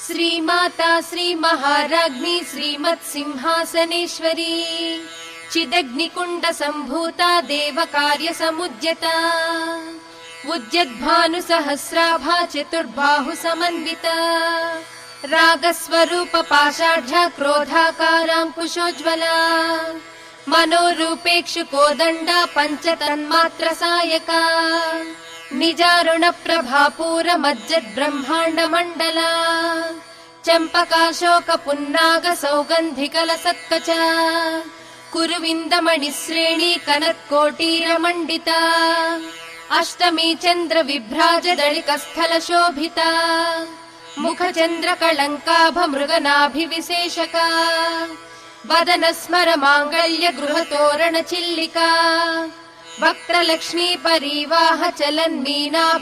श्रीमाता श्रीमहाराज्ञी श्रीमत्सिंहासनेश्वरी चिदग्निकुण्ड सम्भूता देवकार्यसमुद्यता उद्यद्भानुसहस्राभा चतुर्बाहु समन्विता रागस्वरूप पाषाढ्या क्रोधाकाराङ्कुशोज्ज्वला मनोरूपेक्षु कोदण्डा पञ्चतन्मात्र सायका निजारुण प्रभापूर मज्जद् ब्रह्माण्ड मण्डला चम्पकाशोक पुन्नाग सौगन्धिकल सत्कचा कुरुविन्दमणिश्रेणी कनत्कोटीर मण्डिता अष्टमी चन्द्र विभ्राज दलिकस्थल शोभिता मुखचन्द्र कलङ्काभ मृगनाभिविशेषका वदन स्मर माङ्गल्य गृहतोरण चिल्लिका वक्त्रलक्ष्मी परिवाह चलन्मीना